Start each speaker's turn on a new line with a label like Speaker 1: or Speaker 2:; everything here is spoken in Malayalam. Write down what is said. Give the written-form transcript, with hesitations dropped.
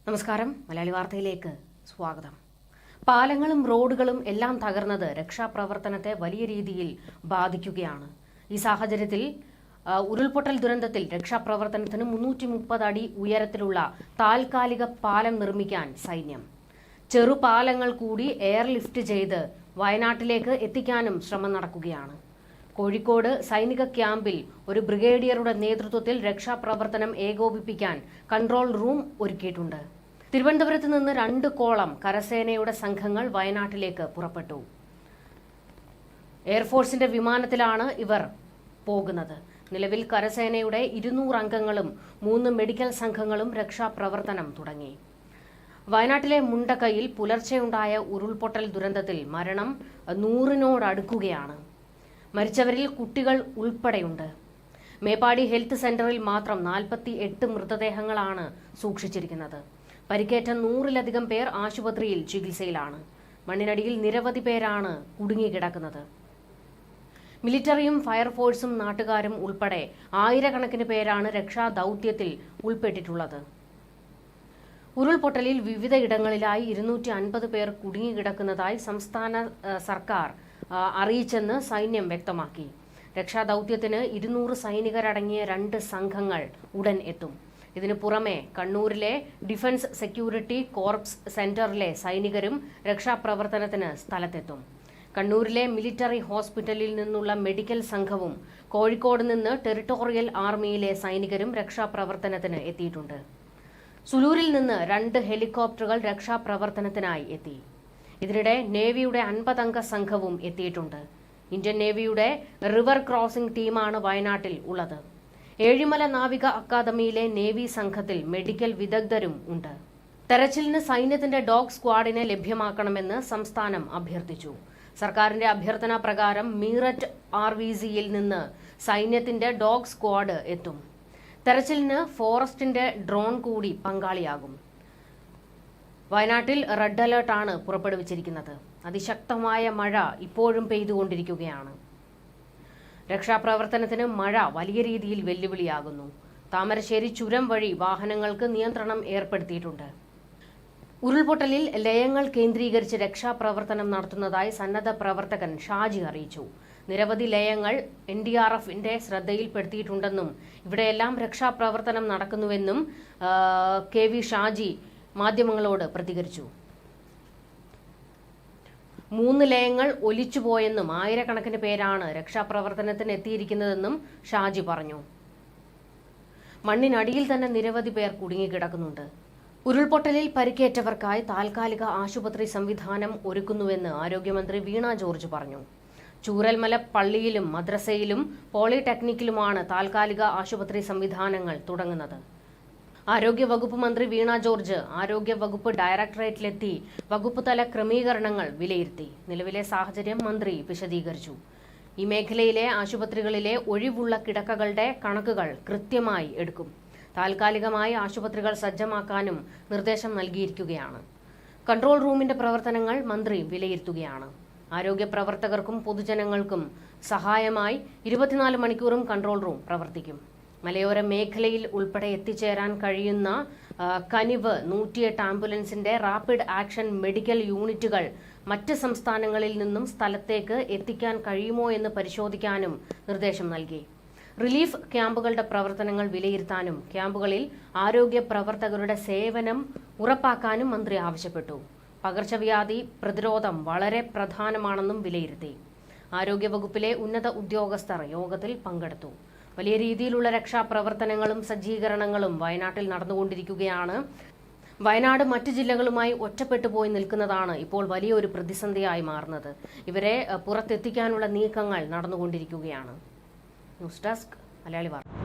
Speaker 1: നമസ്കാരം. മലയാളി വാർത്തയിലേക്ക് സ്വാഗതം. പാലങ്ങളും റോഡുകളും എല്ലാം തകർന്നത് രക്ഷാപ്രവർത്തനത്തെ വലിയ രീതിയിൽ ബാധിക്കുകയാണ്. ഈ സാഹചര്യത്തിൽ ഉരുൾപൊട്ടൽ ദുരന്തത്തിൽ രക്ഷാപ്രവർത്തനത്തിന് 330 അടി ഉയരത്തിലുള്ള താൽക്കാലിക പാലം നിർമ്മിക്കാൻ സൈന്യം. ചെറുപാലങ്ങൾ കൂടി എയർലിഫ്റ്റ് ചെയ്ത് വയനാട്ടിലേക്ക് എത്തിക്കാനും ശ്രമം നടക്കുകയാണ്. കോഴിക്കോട് സൈനിക ക്യാമ്പിൽ ഒരു ബ്രിഗേഡിയറുടെ നേതൃത്വത്തിൽ രക്ഷാപ്രവർത്തനം ഏകോപിപ്പിക്കാൻ കൺട്രോൾ റൂം ഒരുക്കിയിട്ടുണ്ട്. തിരുവനന്തപുരത്ത് നിന്ന് 2 കോളം കരസേനയുടെ സംഘങ്ങൾ വയനാട്ടിലേക്ക് പുറപ്പെട്ടു. എയർഫോഴ്സിന്റെ വിമാനത്തിലാണ് ഇവർ പോകുന്നത്. നിലവിൽ കരസേനയുടെ 200 അംഗങ്ങളും 3 മെഡിക്കൽ സംഘങ്ങളും രക്ഷാപ്രവർത്തനം തുടങ്ങി. വയനാട്ടിലെ മുണ്ടക്കയിൽ പുലർച്ചെയുണ്ടായ ഉരുൾപൊട്ടൽ ദുരന്തത്തിൽ മരണം 100-നോടടുക്കുകയാണ്. മരിച്ചവരിൽ കുട്ടികൾ ഉൾപ്പെടെയുണ്ട്. മേപ്പാടി ഹെൽത്ത് സെന്ററിൽ മാത്രം 48 മൃതദേഹങ്ങളാണ് സൂക്ഷിച്ചിരിക്കുന്നത്. പരിക്കേറ്റ 100-ലധികം പേർ ആശുപത്രിയിൽ ചികിത്സയിലാണ്. മണ്ണിനടിയിൽ നിരവധി പേരാണ് കുടുങ്ങിക്കിടക്കുന്നത്. മിലിറ്ററിയും ഫയർഫോഴ്സും നാട്ടുകാരും ഉൾപ്പെടെ ആയിരക്കണക്കിന് പേരാണ് രക്ഷാദൌത്യത്തിൽ ഉൾപ്പെട്ടിട്ടുള്ളത്. ഉരുൾപൊട്ടലിൽ വിവിധ ഇടങ്ങളിലായി 250 പേർ കുടുങ്ങിക്കിടക്കുന്നതായി സംസ്ഥാന സർക്കാർ അറിയിച്ചെന്ന് സൈന്യം വ്യക്തമാക്കി. രക്ഷാദൌത്യത്തിന് 200 സൈനികരടങ്ങിയ 2 സംഘങ്ങൾ ഉടൻ എത്തും. ഇതിനു പുറമെ കണ്ണൂരിലെ ഡിഫൻസ് സെക്യൂരിറ്റി കോർപ്സ് സെന്ററിലെ സൈനികരും രക്ഷാപ്രവർത്തനത്തിന് സ്ഥലത്തെത്തും. കണ്ണൂരിലെ മിലിറ്ററി ഹോസ്പിറ്റലിൽ നിന്നുള്ള മെഡിക്കൽ സംഘവും കോഴിക്കോട് നിന്ന് ടെറിട്ടോറിയൽ ആർമിയിലെ സൈനികരും രക്ഷാപ്രവർത്തനത്തിന് എത്തിയിട്ടുണ്ട്. സുലൂരിൽ നിന്ന് 2 ഹെലികോപ്റ്ററുകൾ രക്ഷാപ്രവർത്തനത്തിനായി എത്തി. ഇതിനിടെ നേവിയുടെ 50 അംഗ സംഘവും എത്തിയിട്ടുണ്ട്. ഇന്ത്യൻ നേവിയുടെ റിവർ ക്രോസിംഗ് ടീമാണ് വയനാട്ടിൽ ഉള്ളത്. ഏഴിമല നാവിക അക്കാദമിയിലെ നേവി സംഘത്തിൽ മെഡിക്കൽ വിദഗ്ധരും ഉണ്ട്. തെരച്ചിലിന് സൈന്യത്തിന്റെ ഡോഗ് സ്ക്വാഡിനെ ലഭ്യമാക്കണമെന്ന് സംസ്ഥാനം അഭ്യർത്ഥിച്ചു. സർക്കാരിന്റെ അഭ്യർത്ഥന പ്രകാരം മീററ്റ് RVCയിൽ നിന്ന് സൈന്യത്തിന്റെ ഡോഗ് സ്ക്വാഡ് എത്തും. തെരച്ചിലിന് ഫോറസ്റ്റിന്റെ ഡ്രോൺ കൂടി പങ്കാളിയാകും. വയനാട്ടിൽ റെഡ് അലർട്ടാണ് പുറപ്പെടുവിച്ചിരിക്കുന്നത്. അതിശക്തമായ മഴ ഇപ്പോഴും പെയ്തുകൊണ്ടിരിക്കുകയാണ്. രക്ഷാപ്രവർത്തനത്തിന് മഴ വലിയ രീതിയിൽ വെല്ലുവിളിയാകുന്നു. താമരശ്ശേരി ചുരം വഴി വാഹനങ്ങൾക്ക് നിയന്ത്രണം ഏർപ്പെടുത്തിയിട്ടുണ്ട്. ഉരുൾപൊട്ടലിൽ ലയങ്ങൾ കേന്ദ്രീകരിച്ച് രക്ഷാപ്രവർത്തനം നടത്തുന്നതായി സന്നദ്ധ പ്രവർത്തകൻ ഷാജി അറിയിച്ചു. നിരവധി ലയങ്ങൾ NDRFന്റെ ശ്രദ്ധയിൽപ്പെടുത്തിയിട്ടുണ്ടെന്നും ഇവിടെയെല്ലാം രക്ഷാപ്രവർത്തനം നടക്കുന്നുവെന്നും KV ഷാജി മാധ്യമങ്ങളോട് പ്രതികരിച്ചു. 3 ലയങ്ങൾ ഒലിച്ചുപോയെന്നും ആയിരക്കണക്കിന് പേരാണ് രക്ഷാപ്രവർത്തനത്തിന് എത്തിയിരിക്കുന്നതെന്നും ഷാജി പറഞ്ഞു. മണ്ണിനടിയിൽ തന്നെ നിരവധി പേർ കുടുങ്ങിക്കിടക്കുന്നുണ്ട്. ഉരുൾപൊട്ടലിൽ പരിക്കേറ്റവർക്കായി താൽക്കാലിക ആശുപത്രി സംവിധാനം ഒരുക്കുന്നുവെന്ന് ആരോഗ്യമന്ത്രി വീണ ജോർജ് പറഞ്ഞു. ചൂരൽമല പള്ളിയിലും മദ്രസയിലും പോളിടെക്നിക്കിലുമാണ് താൽക്കാലിക ആശുപത്രി സംവിധാനങ്ങൾ തുടങ്ങുന്നത്. ആരോഗ്യവകുപ്പ് മന്ത്രി വീണ ജോർജ് ആരോഗ്യവകുപ്പ് ഡയറക്ടറേറ്റിലെത്തി വകുപ്പ് തല ക്രമീകരണങ്ങൾ വിലയിരുത്തി. നിലവിലെ സാഹചര്യം മന്ത്രി വിശദീകരിച്ചു. ഈ മേഖലയിലെ ആശുപത്രികളിലെ ഒഴിവുള്ള കിടക്കകളുടെ കണക്കുകൾ കൃത്യമായി എടുക്കും. താൽക്കാലികമായി ആശുപത്രികൾ സജ്ജമാക്കാനും നിർദ്ദേശം നൽകിയിരിക്കുകയാണ്. കൺട്രോൾ റൂമിന്റെ പ്രവർത്തനങ്ങൾ മന്ത്രി വിലയിരുത്തുകയാണ്. ആരോഗ്യ പ്രവർത്തകർക്കും പൊതുജനങ്ങൾക്കും സഹായമായി 24 മണിക്കൂറും കൺട്രോൾ റൂം പ്രവർത്തിക്കും. മലയോര മേഖലയിൽ ഉൾപ്പെടെ എത്തിച്ചേരാൻ കഴിയുന്ന കനിവ് 108 ആംബുലൻസിന്റെ റാപ്പിഡ് ആക്ഷൻ മെഡിക്കൽ യൂണിറ്റുകൾ മറ്റ് സംസ്ഥാനങ്ങളിൽ നിന്നും സ്ഥലത്തേക്ക് എത്തിക്കാൻ കഴിയുമോ എന്ന് പരിശോധിക്കാനും നിർദ്ദേശം നൽകി. റിലീഫ് ക്യാമ്പുകളുടെ പ്രവർത്തനങ്ങൾ വിലയിരുത്താനും ക്യാമ്പുകളിൽ ആരോഗ്യ പ്രവർത്തകരുടെ സേവനം ഉറപ്പാക്കാനും മന്ത്രി ആവശ്യപ്പെട്ടു. പകർച്ചവ്യാധി പ്രതിരോധം വളരെ പ്രധാനമാണെന്നും വിലയിരുത്തി. ആരോഗ്യവകുപ്പിലെ ഉന്നത ഉദ്യോഗസ്ഥർ യോഗത്തിൽ പങ്കെടുത്തു. വലിയ രീതിയിലുള്ള രക്ഷാപ്രവർത്തനങ്ങളും സജ്ജീകരണങ്ങളും വയനാട്ടിൽ നടന്നുകൊണ്ടിരിക്കുകയാണ്. വയനാട് മറ്റ് ജില്ലകളുമായി ഒറ്റപ്പെട്ടു പോയി നിൽക്കുന്നതാണ് ഇപ്പോൾ വലിയൊരു പ്രതിസന്ധിയായി മാറുന്നത്. ഇവരെ പുറത്തെത്തിക്കാനുള്ള നീക്കങ്ങൾ നടന്നുകൊണ്ടിരിക്കുകയാണ്. ന്യൂസ് ഡെസ്ക് മലയാളി വാർത്ത.